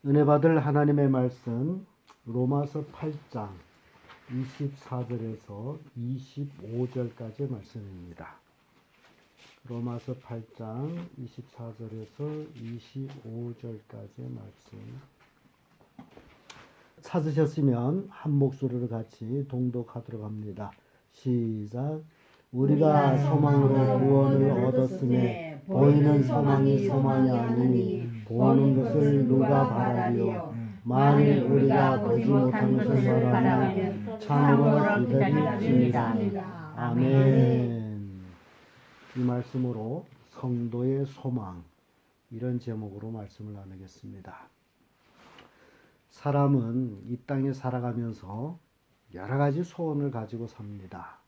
은혜 받을 하나님의 말씀 로마서 8장 24절에서 25절까지의 말씀입니다. 로마서 8장 24절에서 25절까지의 말씀 찾으셨으면 한 목소리로 같이 동독하도록 합니다. 시작. 우리가 소망으로 구원을 얻었음에 보이는 소망이 소망이 아니니 보는 것을 누가 바라리요. 만일 우리가 보지 못한 것을 바라면 참으로 기다릴지니라. 아멘. 이 말씀으로 성도의 소망, 이런 제목으로 말씀을 나누겠습니다. 사람은 이 땅에 살아가면서 여러 가지 소원을 가지고 삽니다.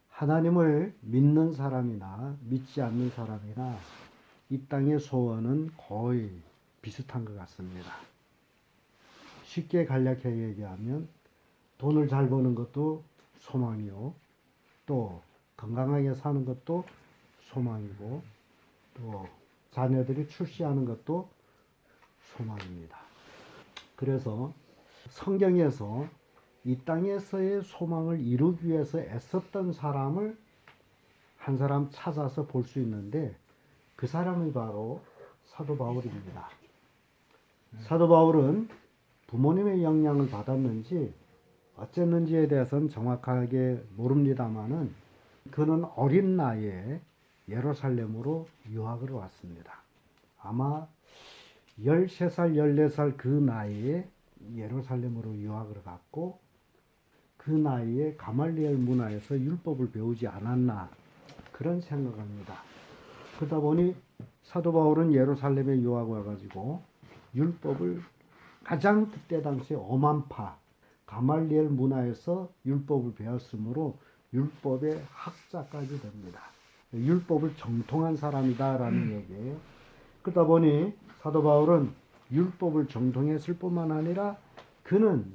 하나님을 믿는 사람이나 믿지 않는 사람이나 이 땅의 소원은 거의 비슷한 것 같습니다. 쉽게 간략하게 얘기하면 돈을 잘 버는 것도 소망이요, 또 건강하게 사는 것도 소망이고, 또 자녀들이 출세하는 것도 소망입니다. 그래서 성경에서 이 땅에서의 소망을 이루기 위해서 애썼던 사람을 한 사람 찾아서 볼 수 있는데, 그 사람이 바로 사도 바울입니다. 사도 바울은 부모님의 영향을 받았는지 어쨌는지에 대해서는 정확하게 모릅니다만은 그는 어린 나이에 예루살렘으로 유학을 왔습니다. 아마 13살, 14살 그 나이에 예루살렘으로 유학을 갔고, 그 나이에 가말리엘 문화에서 율법을 배우지 않았나, 그런 생각합니다. 그러다 보니 사도 바울은 예루살렘에 유학 와가지고 율법을 가장 그때 당시에 엄한파 가말리엘 문화에서 율법을 배웠으므로 율법의 학자까지 됩니다. 율법을 정통한 사람이다라는 얘기예요. 그러다 보니 사도 바울은 율법을 정통했을 뿐만 아니라 그는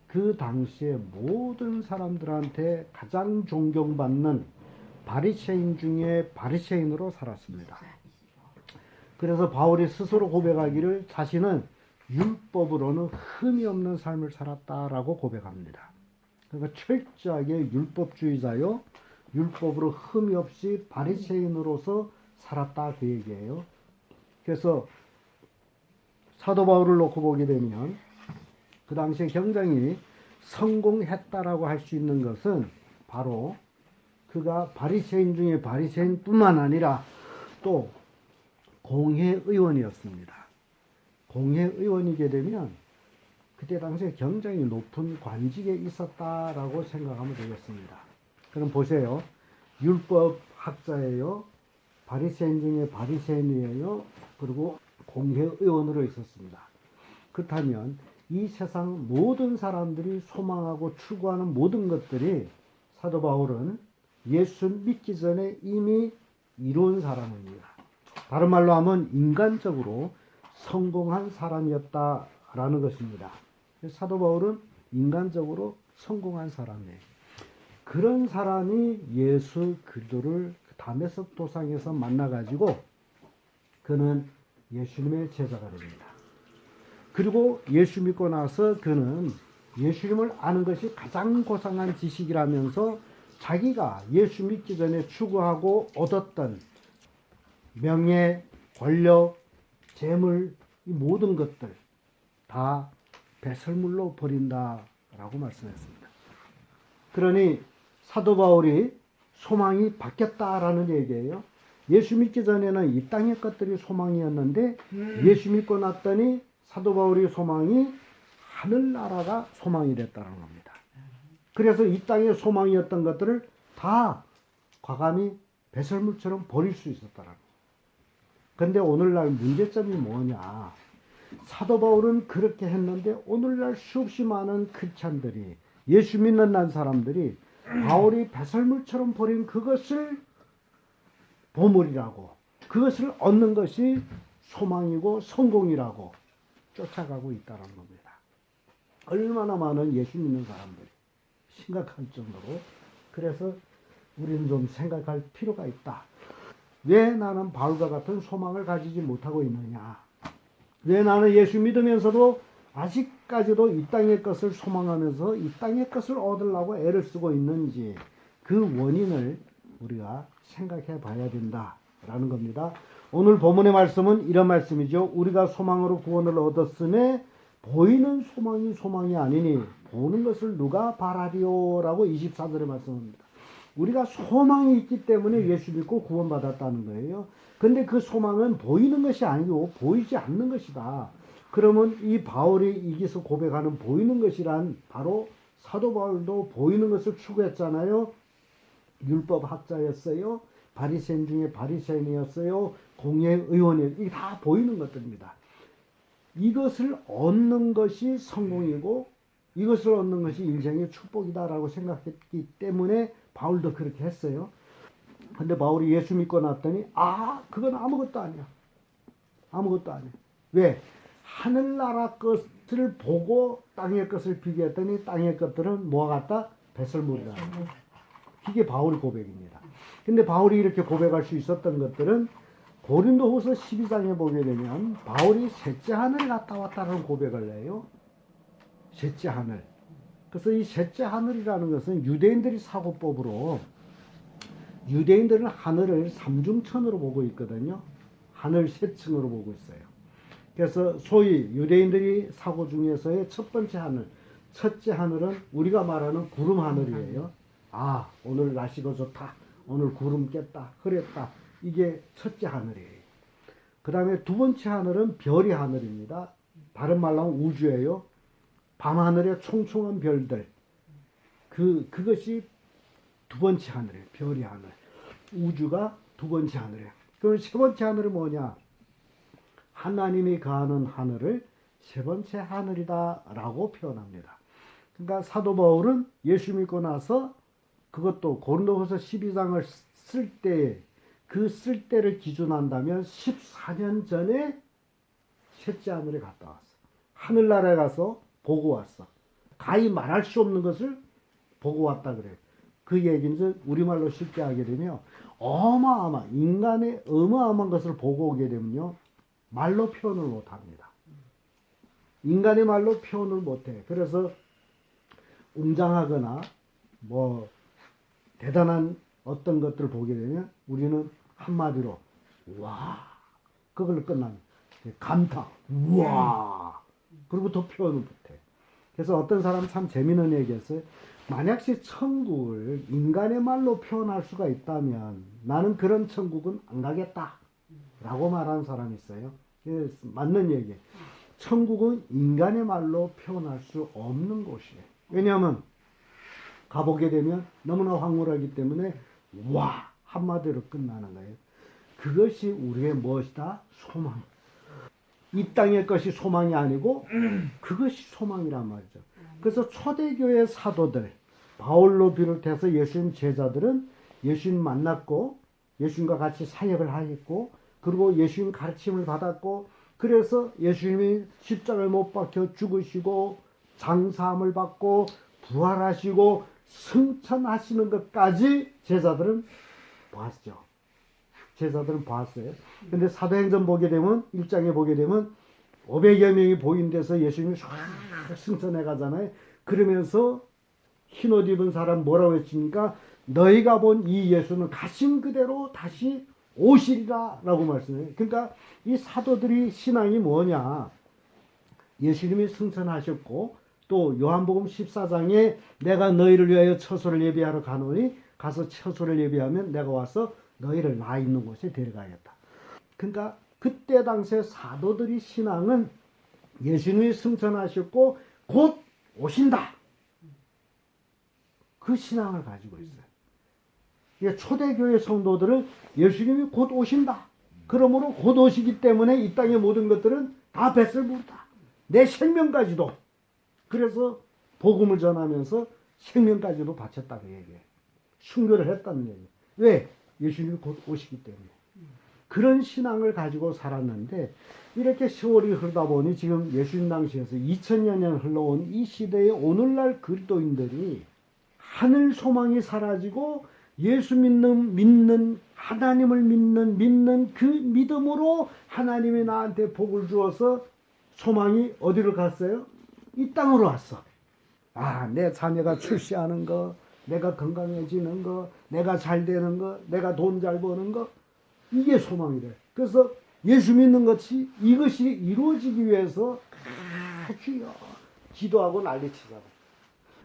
그 당시에 모든 사람들한테 가장 존경받는 바리새인 중에 바리새인으로 살았습니다. 그래서 바울이 스스로 고백하기를 자신은 율법으로는 흠이 없는 삶을 살았다라고 고백합니다. 그러니까 철저하게 율법주의자요, 율법으로 흠이 없이 바리새인으로서 살았다, 그 얘기예요. 그래서 사도 바울을 놓고 보게 되면 그 당시에 굉장히 성공했다라고 할 수 있는 것은 바로 그가 바리새인 중에 바리새인뿐만 아니라 또 공회의원이었습니다. 공회의원이게 되면 그때 당시에 굉장히 높은 관직에 있었다라고 생각하면 되겠습니다. 그럼 보세요. 율법학자예요, 바리새인 중에 바리새인이에요, 그리고 공회의원으로 있었습니다. 그렇다면 이 세상 모든 사람들이 소망하고 추구하는 모든 것들이 사도 바울은 예수 믿기 전에 이미 이룬 사람입니다. 다른 말로 하면 인간적으로 성공한 사람이었다라는 것입니다. 사도 바울은 인간적으로 성공한 사람이에요. 그런 사람이 예수 그리스도를 다메섹 도상에서 만나가지고 그는 예수님의 제자가 됩니다. 그리고 예수 믿고 나서 그는 예수님을 아는 것이 가장 고상한 지식이라면서 자기가 예수 믿기 전에 추구하고 얻었던 명예, 권력, 재물, 이 모든 것들 다 배설물로 버린다라고 말씀했습니다. 그러니 사도 바울이 소망이 바뀌었다라는 얘기예요. 예수 믿기 전에는 이 땅의 것들이 소망이었는데 예수 믿고 났더니 사도 바울의 소망이 하늘나라가 소망이 됐다는 겁니다. 그래서 이 땅의 소망이었던 것들을 다 과감히 배설물처럼 버릴 수 있었다라는 거예요. 그런데 오늘날 문제점이 뭐냐? 사도 바울은 그렇게 했는데 오늘날 수없이 많은 크리스찬들이, 예수 믿는 난 사람들이 바울이 배설물처럼 버린 그것을 보물이라고, 그것을 얻는 것이 소망이고 성공이라고 쫓아가고 있다는 겁니다. 얼마나 많은 예수 믿는 사람들이 심각한 정도로. 그래서 우리는 좀 생각할 필요가 있다. 왜 나는 바울과 같은 소망을 가지지 못하고 있느냐? 왜 나는 예수 믿으면서도 아직까지도 이 땅의 것을 소망하면서 이 땅의 것을 얻으려고 애를 쓰고 있는지 그 원인을 우리가 생각해 봐야 된다라는 겁니다. 오늘 본문의 말씀은 이런 말씀이죠. 우리가 소망으로 구원을 얻었음에 보이는 소망이 소망이 아니니 보는 것을 누가 바라리요? 라고 24절에 말씀합니다. 우리가 소망이 있기 때문에 예수 믿고 구원받았다는 거예요. 근데 그 소망은 보이는 것이 아니고 보이지 않는 것이다. 그러면 이 바울이 여기서 고백하는 보이는 것이란 바로 사도 바울도 보이는 것을 추구했잖아요. 율법 학자였어요. 바리새인 중에 바리새인이었어요. 공회의원이었어요. 이게 다 보이는 것들입니다. 이것을 얻는 것이 성공이고 이것을 얻는 것이 인생의 축복이다라고 생각했기 때문에 바울도 그렇게 했어요. 근데 바울이 예수 믿고 났더니 그건 아무것도 아니야. 아무것도 아니야. 왜? 하늘나라 것을 보고 땅의 것을 비교했더니 땅의 것들은 뭐와 같다? 배설물이다. 이게 바울의 고백입니다. 근데 바울이 이렇게 고백할 수 있었던 것들은 고린도후서 12장에 보게 되면 바울이 셋째 하늘에 갔다 왔다는 고백을 해요. 셋째 하늘. 그래서 이 셋째 하늘이라는 것은 유대인들이 사고법으로 유대인들은 하늘을 삼중천으로 보고 있거든요. 하늘 세 층으로 보고 있어요. 그래서 소위 유대인들이 사고 중에서의 첫 번째 하늘, 첫째 하늘은 우리가 말하는 구름 하늘이에요. 오늘 날씨가 좋다. 오늘 구름 깼다. 흐렸다. 이게 첫째 하늘이에요. 그 다음에 두 번째 하늘은 별이 하늘입니다. 다른 말로 하면 우주예요. 밤하늘에 총총한 별들. 그것이 두 번째 하늘이에요. 별이 하늘. 우주가 두 번째 하늘이에요. 그럼 세 번째 하늘은 뭐냐? 하나님이 가하는 하늘을 세 번째 하늘이다 라고 표현합니다. 그러니까 사도 바울은 예수 믿고 나서 그것도 고린도후서 12장을 쓸 때 그 쓸 때를 기준한다면 14년 전에 셋째 하늘에 갔다 왔어. 하늘나라에 가서 보고 왔어. 가히 말할 수 없는 것을 보고 왔다 그래요. 그 얘기는 우리말로 쉽게 하게 되면 인간의 어마어마한 것을 보고 오게 되면요. 말로 표현을 못합니다. 인간의 말로 표현을 못해. 그래서 웅장하거나 대단한 어떤 것들을 보게 되면 우리는 한마디로 와 그걸로 끝납니다. 감탄 우와 그리고 더 표현을 못해. 그래서 어떤 사람은 참 재미있는 얘기했어요. 만약에 천국을 인간의 말로 표현할 수가 있다면 나는 그런 천국은 안 가겠다 라고 말하는 사람이 있어요. 맞는 얘기예요. 천국은 인간의 말로 표현할 수 없는 곳이에요. 왜냐하면 가보게 되면 너무나 황홀하기 때문에 와 한마디로 끝나는 거예요. 그것이 우리의 무엇이다? 소망. 이 땅의 것이 소망이 아니고 그것이 소망이란 말이죠. 그래서 초대교회 사도들 바울로 비롯해서 예수님 제자들은 예수님 만났고 예수님과 같이 사역을 하였고 그리고 예수님 가르침을 받았고 그래서 예수님이 십자가에 못 박혀 죽으시고 장사함을 받고 부활하시고 승천하시는 것까지 제자들은 봤죠. 제자들은 봤어요. 근데 사도행전 보게 되면 1장에 보게 되면 500여 명이 보인 데서 예수님이 쫙 승천해 가잖아요. 그러면서 흰옷 입은 사람 뭐라고 했습니까? 너희가 본 이 예수는 가신 그대로 다시 오시리라 라고 말씀해요. 그러니까 이 사도들이 신앙이 뭐냐? 예수님이 승천하셨고 또 요한복음 14장에 내가 너희를 위하여 처소를 예비하러 가노니 가서 처소를 예비하면 내가 와서 너희를 나 있는 곳에 데려가겠다. 그러니까 그때 당시에 사도들이 신앙은 예수님이 승천하셨고 곧 오신다. 그 신앙을 가지고 있어요. 초대교회 성도들은 예수님이 곧 오신다. 그러므로 곧 오시기 때문에 이 땅의 모든 것들은 다 배설물이다. 내 생명까지도. 그래서 복음을 전하면서 생명까지도 바쳤다고 얘기해요. 순교를 했다는 얘기예요. 왜? 예수님이 곧 오시기 때문에. 그런 신앙을 가지고 살았는데 이렇게 세월이 흐르다 보니 지금 예수님 당시에서 2000여 년 흘러온 이 시대의 오늘날 그리스도인들이 하늘 소망이 사라지고 예수 믿는 하나님을 믿는 그 믿음으로 하나님이 나한테 복을 주어서 소망이 어디로 갔어요? 이 땅으로 왔어. 아, 내 자녀가 출세하는 거, 내가 건강해지는 거, 내가 잘 되는 거, 내가 돈 잘 버는 거, 이게 소망이래. 그래서 예수 믿는 것이 이것이 이루어지기 위해서 주여 기도하고 난리치잖아.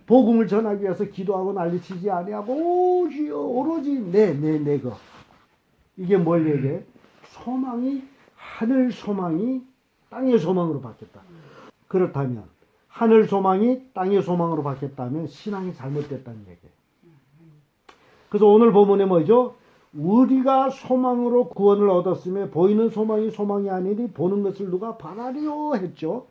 복음을 전하기 위해서 기도하고 난리치지 아니하고 오 주여 오로지 내거. 이게 뭘 얘기해? 소망이 하늘 소망이 땅의 소망으로 바뀌었다. 그렇다면 하늘 소망이 땅의 소망으로 바뀌었다면 신앙이 잘못됐다는 얘기예요. 그래서 오늘 본문에 뭐죠? 우리가 소망으로 구원을 얻었으며 보이는 소망이 소망이 아니니 보는 것을 누가 바라리요 했죠.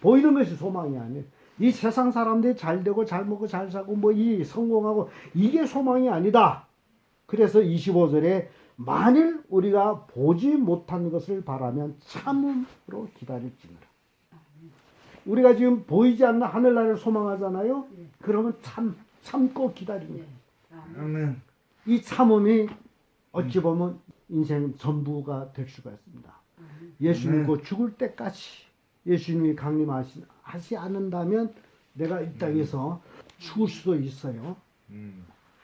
보이는 것이 소망이 아니에요. 이 세상 사람들이 잘 되고 잘 먹고 잘 사고 뭐 이 성공하고 이게 소망이 아니다. 그래서 25절에 만일 우리가 보지 못한 것을 바라면 참음으로 기다릴지니라. 우리가 지금 보이지 않는 하늘나라를 소망하잖아요. 그러면 참고 기다립니다. 아멘. 이 참음이 어찌 보면 인생 전부가 될 수가 있습니다. 예수 믿고 죽을 때까지 예수님이 강림하시 않는다면 내가 이 땅에서 죽을 수도 있어요.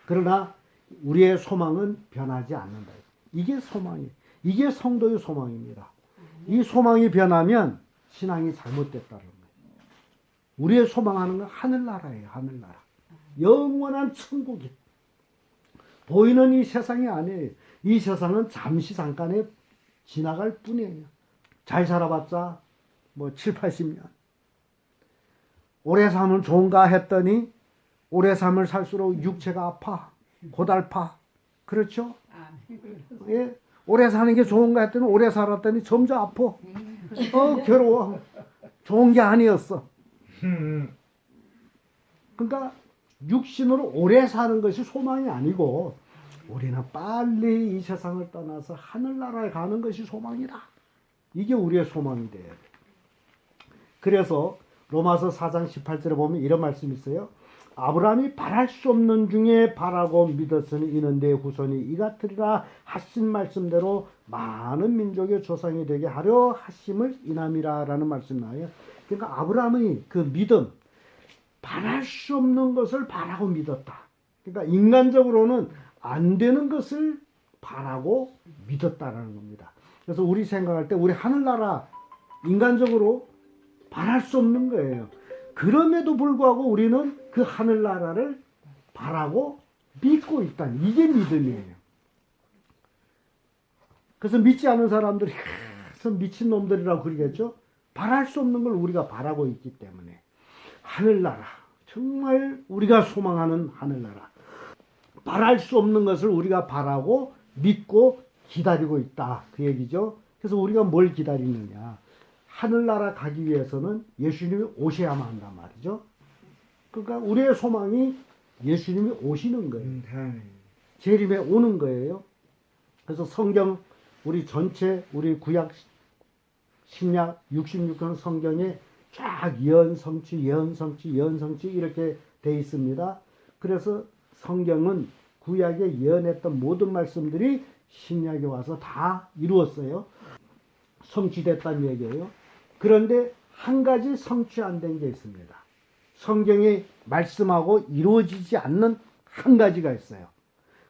그러나 우리의 소망은 변하지 않는다. 이게 소망이에요. 이게 성도의 소망입니다. 이 소망이 변하면 신앙이 잘못됐다는 거예요. 우리의 소망하는 건 하늘나라예요. 하늘나라. 영원한 천국이. 보이는 이 세상이 아니에요. 이 세상은 잠시 잠깐에 지나갈 뿐이에요. 잘 살아봤자 뭐 7, 80년. 오래 살면 좋은가 했더니 오래 삶을 살수록 육체가 아파. 고달파. 그렇죠? 예. 오래 사는 게 좋은가 했더니 오래 살았더니 점점 아파. 괴로워. 좋은 게 아니었어. 그러니까 육신으로 오래 사는 것이 소망이 아니고 우리는 빨리 이 세상을 떠나서 하늘나라에 가는 것이 소망이다. 이게 우리의 소망이 돼요. 그래서 로마서 4장 18절에 보면 이런 말씀이 있어요. 아브라함이 바랄 수 없는 중에 바라고 믿었으니 이는 내 후손이 이 같으리라 하신 말씀대로 많은 민족의 조상이 되게 하려 하심을 인함이라 라는 말씀이 나와요. 그러니까 아브라함의 그 믿음, 바랄 수 없는 것을 바라고 믿었다. 그러니까 인간적으로는 안 되는 것을 바라고 믿었다라는 겁니다. 그래서 우리 생각할 때 우리 하늘나라 인간적으로 바랄 수 없는 거예요. 그럼에도 불구하고 우리는 그 하늘나라를 바라고 믿고 있다는 이게 믿음이에요. 그래서 믿지 않은 사람들이 미친놈들이라고 그러겠죠. 바랄 수 없는 걸 우리가 바라고 있기 때문에 하늘나라 정말 우리가 소망하는 하늘나라 바랄 수 없는 것을 우리가 바라고 믿고 기다리고 있다 그 얘기죠. 그래서 우리가 뭘 기다리느냐 하늘나라 가기 위해서는 예수님이 오셔야만 한단 말이죠. 그러니까 우리의 소망이 예수님이 오시는 거예요. 재림에 오는 거예요. 그래서 성경 우리 전체 우리 구약 신약 66권 성경에 쫙 예언성취 이렇게 돼 있습니다. 그래서 성경은 구약에 예언했던 모든 말씀들이 신약에 와서 다 이루었어요. 성취됐다는 얘기예요. 그런데 한 가지 성취 안 된 게 있습니다. 성경이 말씀하고 이루어지지 않는 한 가지가 있어요.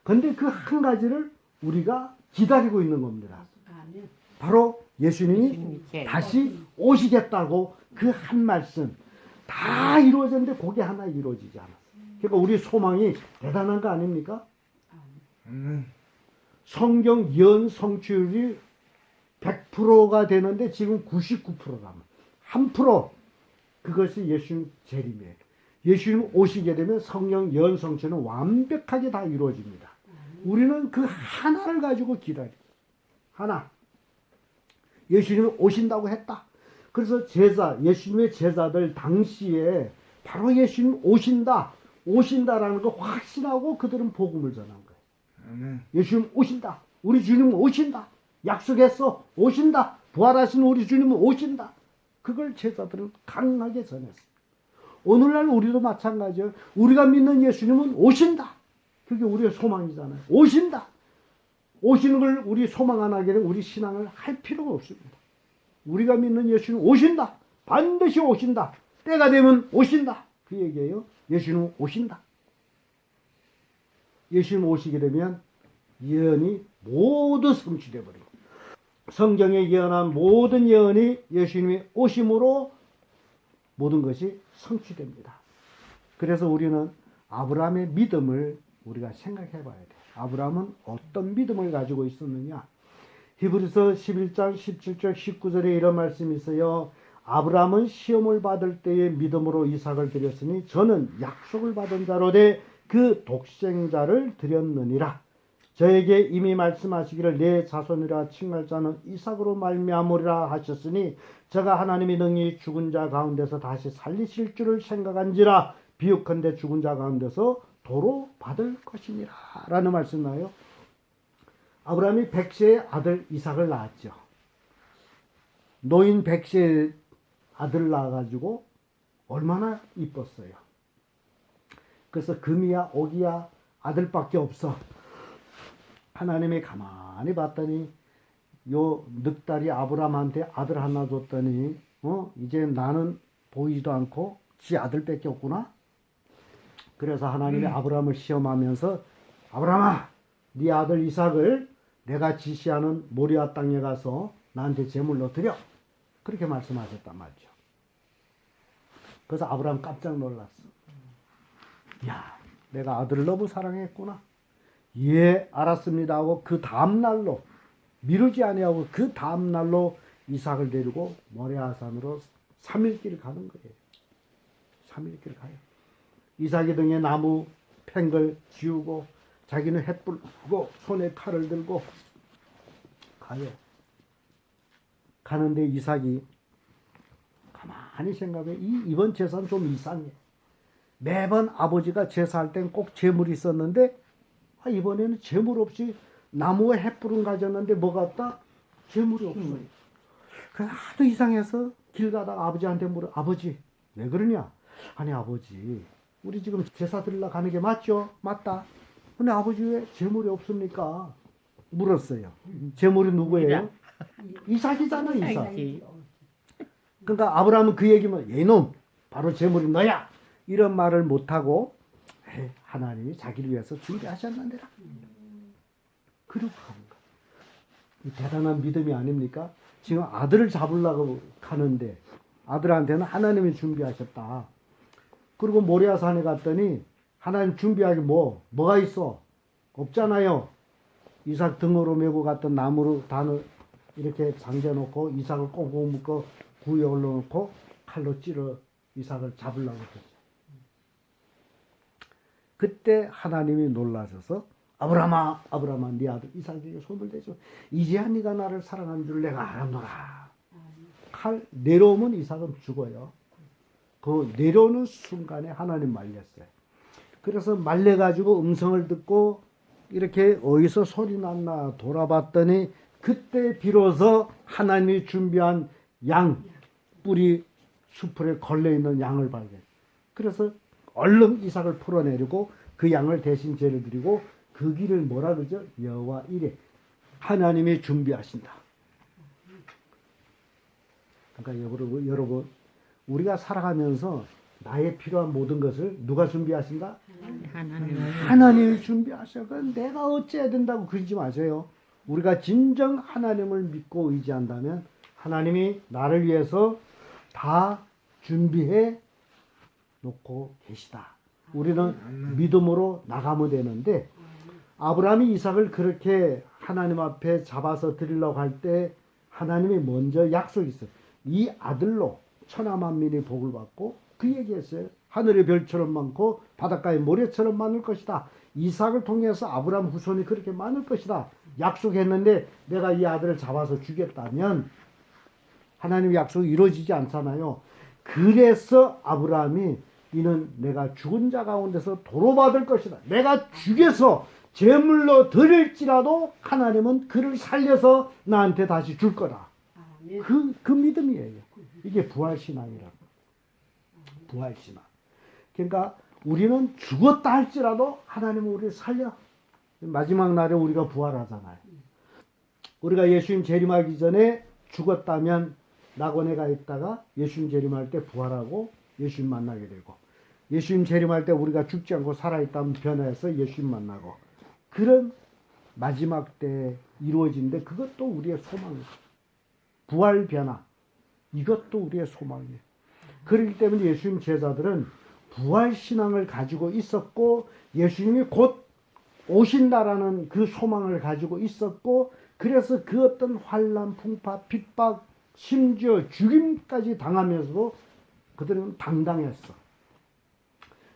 그런데 그 한 가지를 우리가 기다리고 있는 겁니다. 바로 예수님이 다시 오시겠다고 그 한 말씀 다 이루어졌는데 그게 하나 이루어지지 않았어요. 그러니까 우리 소망이 대단한 거 아닙니까? 성경 예언 성취율이 100%가 되는데 지금 99%가 1% 그것이 예수님 재림이에요. 예수님 오시게 되면 성령 예언 성취는 완벽하게 다 이루어집니다. 우리는 그 하나를 가지고 기다려. 하나. 예수님이 오신다고 했다. 그래서 예수님의 제자들 당시에 바로 예수님 오신다라는 걸 확신하고 그들은 복음을 전한 거예요. 예수님 오신다. 우리 주님은 오신다. 약속했어. 오신다. 부활하신 우리 주님은 오신다. 그걸 제자들은 강하게 전했어요. 오늘날 우리도 마찬가지예요. 우리가 믿는 예수님은 오신다. 그게 우리의 소망이잖아요. 오신다. 오시는 걸 우리 소망 안 하게 되면 우리 신앙을 할 필요가 없습니다. 우리가 믿는 예수는 오신다. 반드시 오신다. 때가 되면 오신다. 그 얘기예요. 예수님 오신다. 예수님 오시게 되면 예언이 모두 성취되어 버리고, 성경에 예언한 모든 예언이 예수님이 오심으로 모든 것이 성취됩니다. 그래서 우리는 아브라함의 믿음을 우리가 생각해 봐야 돼. 아브라함은 어떤 믿음을 가지고 있었느냐? 히브리서 11장 17절 19절에 이런 말씀이 있어요. 아브라함은 시험을 받을 때에 믿음으로 이삭을 드렸으니 저는 약속을 받은 자로되 그 독생자를 드렸느니라. 저에게 이미 말씀하시기를 내 자손이라 칭할 자는 이삭으로 말미암으리라 하셨으니 저가 하나님이 능히 죽은 자 가운데서 다시 살리실 줄을 생각한지라 비유컨대 죽은 자 가운데서 도로 받을 것이니라 라는 말씀 나요. 아브라함이 100세의 아들 이삭을 낳았죠. 노인 100세의 아들 낳아가지고 얼마나 이뻤어요. 그래서 금이야 옥이야 아들밖에 없어. 하나님이 가만히 봤더니 요 늑다리 아브라함한테 아들 하나 줬더니 이제 나는 보이지도 않고 지 아들밖에 없구나. 그래서 하나님이 아브라함을 시험하면서 아브라함아 네 아들 이삭을 내가 지시하는 모리아 땅에 가서 나한테 제물로 드려. 그렇게 말씀하셨단 말이죠. 그래서 아브라함 깜짝 놀랐어. 야, 내가 아들을 너무 사랑했구나. 예, 알았습니다 하고 그 다음날로 미루지 아니하고 그 다음날로 이삭을 데리고 모리아산으로 3일길 가는 거예요. 3일길 가요. 이삭이 등에 나무 팽걸 지우고 자기는 횃불 들고 손에 칼을 들고 가요. 가는데 이삭이 가만히 생각해. 이번 제사는 좀 이상해. 매번 아버지가 제사할 땐 꼭 제물이 있었는데 이번에는 제물 없이 나무에 횃불은 가졌는데 뭐가 없다? 제물이 없어요. 그래서 하도 이상해서 길 가다가 아버지한테 물어. 아버지 왜 그러냐? 아니 아버지 우리 지금 제사 드리러 가는 게 맞죠? 맞다. 근데 아버지 왜 제물이 없습니까? 물었어요. 제물이 누구예요? 이삭이잖아. 이삭. 그러니까 아브라함은 그 얘기면 이놈 바로 제물이 너야. 이런 말을 못하고 하나님이 자기를 위해서 준비하셨는데라. 그리고 가는 거야. 대단한 믿음이 아닙니까? 지금 아들을 잡으려고 가는데 아들한테는 하나님이 준비하셨다. 그리고 모리아산에 갔더니 하나님 준비하기 뭐가 있어? 없잖아요. 이삭 등으로 메고 갔던 나무로 단을 이렇게 잠겨놓고 이삭을 꽁꽁 묶어 구에 올려놓고 칼로 찔러 이삭을 잡으려고 했죠. 그때 하나님이 놀라셔서 아브라함아 아브라함아 네 아들 이삭에게 손을 대죠. 이제야 네가 나를 사랑한 줄 내가 알았노라. 칼 내려오면 이삭은 죽어요. 그 내려오는 순간에 하나님 말렸어요. 그래서 말려가지고 음성을 듣고 이렇게 어디서 소리 났나 돌아봤더니 그때 비로소 하나님이 준비한 양 뿌리 수풀에 걸려있는 양을 발견. 그래서 얼른 이삭을 풀어내리고 그 양을 대신 제를 드리고 그 길을 뭐라 그러죠? 여호와 이레. 하나님이 준비하신다. 그러니까 여러분 우리가 살아가면서 나의 필요한 모든 것을 누가 준비하신다? 하나님이 준비하셔. 그럼 내가 어찌해야 된다고 그러지 마세요. 우리가 진정 하나님을 믿고 의지한다면 하나님이 나를 위해서 다 준비해 놓고 계시다. 우리는 믿음으로 나가면 되는데 아브라함이 이삭을 그렇게 하나님 앞에 잡아서 드리려고 할 때 하나님이 먼저 약속이 있어요. 이 아들로 천하만민이 복을 받고 그 얘기했어요. 하늘의 별처럼 많고 바닷가의 모래처럼 많을 것이다. 이삭을 통해서 아브라함 후손이 그렇게 많을 것이다. 약속했는데 내가 이 아들을 잡아서 주겠다면 하나님의 약속이 이루어지지 않잖아요. 그래서 아브라함이 이는 내가 죽은 자 가운데서 도로받을 것이다. 내가 죽여서 제물로 드릴지라도 하나님은 그를 살려서 나한테 다시 줄 거다. 그 믿음이에요. 이게 부활신앙이라고. 부활신앙. 그러니까 우리는 죽었다 할지라도 하나님은 우리를 살려. 마지막 날에 우리가 부활하잖아요. 우리가 예수님 재림하기 전에 죽었다면 낙원에 가 있다가 예수님 재림할 때 부활하고 예수님 만나게 되고, 예수님 재림할 때 우리가 죽지 않고 살아있다면 변화해서 예수님 만나고, 그런 마지막 때 이루어진데 그것도 우리의 소망이에요. 부활 변화, 이것도 우리의 소망이에요. 그렇기 때문에 예수님 제자들은 부활 신앙을 가지고 있었고, 예수님이 곧 오신다라는 그 소망을 가지고 있었고, 그래서 그 어떤 환난, 풍파, 핍박, 심지어 죽임까지 당하면서도 그들은 당당했어.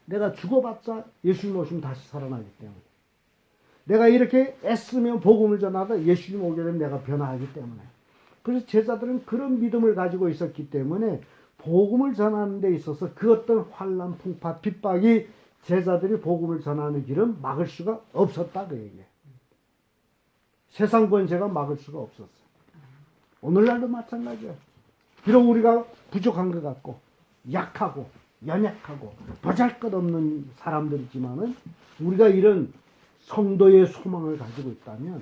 내가 죽어봤자 예수님 오시면 다시 살아나기 때문에, 내가 이렇게 애쓰면 복음을 전하다 예수님 오게 되면 내가 변화하기 때문에, 그래서 제자들은 그런 믿음을 가지고 있었기 때문에 복음을 전하는 데 있어서 그 어떤 환난, 풍파, 핍박이 제자들이 복음을 전하는 길은 막을 수가 없었다, 그 얘기예요. 세상 권세가 막을 수가 없었어요. 오늘날도 마찬가지예요. 비록 우리가 부족한 것 같고 약하고 연약하고 보잘것없는 사람들이지만은, 우리가 이런 성도의 소망을 가지고 있다면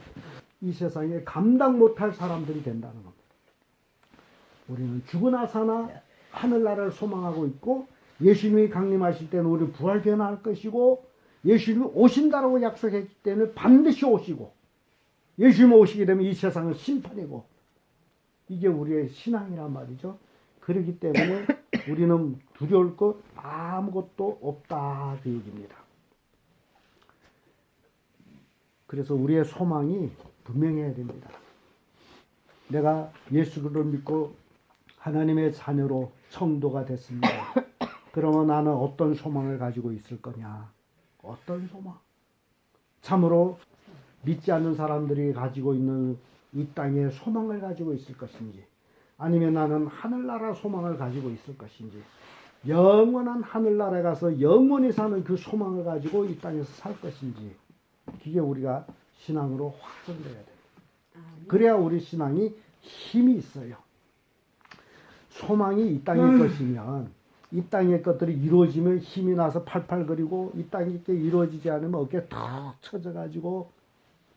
이 세상에 감당 못할 사람들이 된다는 겁니다. 우리는 죽으나 사나 하늘나라를 소망하고 있고, 예수님이 강림하실 때는 우리 부활 변화할 것이고, 예수님이 오신다라고 약속했기 때문에 반드시 오시고, 예수님이 오시게 되면 이 세상은 심판이고, 이게 우리의 신앙이란 말이죠. 그렇기 때문에 우리는 두려울 것 아무것도 없다, 그 얘기입니다. 그래서 우리의 소망이 분명해야 됩니다. 내가 예수를 믿고 하나님의 자녀로 성도가 됐습니다. 그러면 나는 어떤 소망을 가지고 있을 거냐? 어떤 소망? 참으로 믿지 않는 사람들이 가지고 있는 이 땅에 소망을 가지고 있을 것인지, 아니면 나는 하늘나라 소망을 가지고 있을 것인지, 영원한 하늘나라에 가서 영원히 사는 그 소망을 가지고 이 땅에서 살 것인지, 그게 우리가 신앙으로 확정돼야 돼요. 그래야 우리 신앙이 힘이 있어요. 소망이 이 땅의 것이면, 이 땅의 것들이 이루어지면 힘이 나서 팔팔거리고, 이 땅의 게 이루어지지 않으면 어깨에 탁 쳐져가지고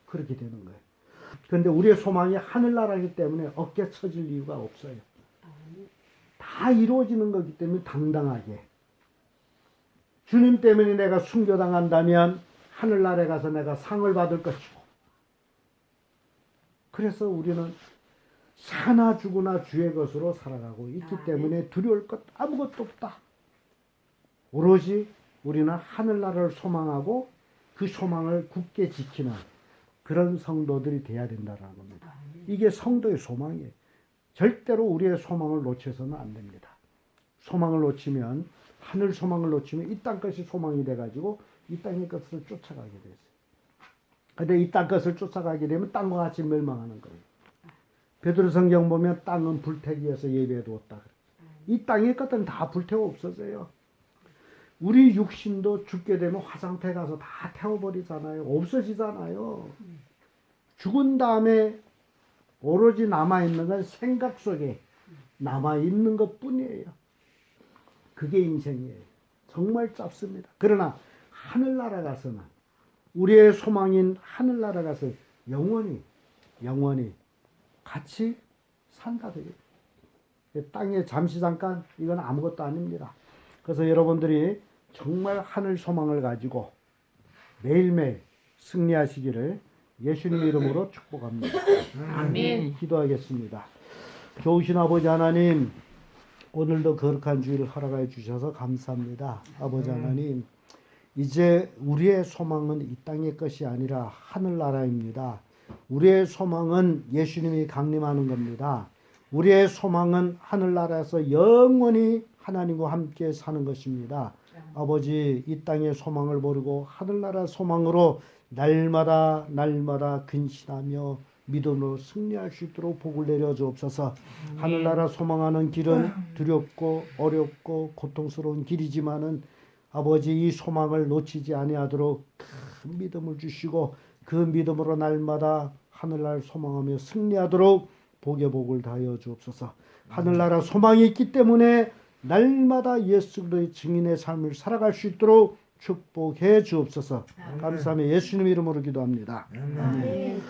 그렇게 되는 거예요. 그런데 우리의 소망이 하늘나라이기 때문에 어깨 쳐질 이유가 없어요. 다 이루어지는 거기 때문에 당당하게, 주님 때문에 내가 순교당한다면 하늘나라에 가서 내가 상을 받을 것이고, 그래서 우리는 사나 죽으나 주의 것으로 살아가고 있기 때문에 두려울 것 아무것도 없다. 오로지 우리는 하늘나라를 소망하고 그 소망을 굳게 지키는 그런 성도들이 돼야 된다는 겁니다. 이게 성도의 소망이에요. 절대로 우리의 소망을 놓쳐서는 안 됩니다. 소망을 놓치면, 하늘 소망을 놓치면 이 땅 것이 소망이 돼가지고 이 땅의 것을 쫓아가게 됐어요. 근데 이 땅 것을 쫓아가게 되면 땅과 같이 멸망하는 거예요. 베드로 성경 보면 땅은 불태기에서 예배해 두었다. 이 땅의 것들은 다 불태워 없어져요. 우리 육신도 죽게 되면 화상태 가서 다 태워버리잖아요. 없어지잖아요. 죽은 다음에 오로지 남아있는 건 생각 속에 남아있는 것 뿐이에요. 그게 인생이에요. 정말 짧습니다. 그러나 하늘나라 가서는, 우리의 소망인 하늘나라 가서 영원히 같이 산다. 땅에 잠시 잠깐, 이건 아무것도 아닙니다. 그래서 여러분들이 정말 하늘 소망을 가지고 매일매일 승리하시기를 예수님 이름으로 축복합니다. 아멘. 기도하겠습니다. 좋으신 아버지 하나님, 오늘도 거룩한 주일을 허락해 주셔서 감사합니다. 아버지 하나님, 이제 우리의 소망은 이 땅의 것이 아니라 하늘나라입니다. 우리의 소망은 예수님이 강림하는 겁니다. 우리의 소망은 하늘나라에서 영원히 하나님과 함께 사는 것입니다. 아버지, 이 땅의 소망을 모르고 하늘나라 소망으로 날마다 근신하며 믿음으로 승리할 수 있도록 복을 내려 주옵소서. 하늘나라 소망하는 길은 두렵고 어렵고 고통스러운 길이지만은 아버지, 이 소망을 놓치지 아니하도록 큰 믿음을 주시고, 그 믿음으로 날마다 하늘날 소망하며 승리하도록 복의 복을 다하여 주옵소서. 하늘나라 소망이 있기 때문에 날마다 예수 그리스도의 증인의 삶을 살아갈 수 있도록 축복해 주옵소서. 감사하며 예수님 이름으로 기도합니다. 아멘.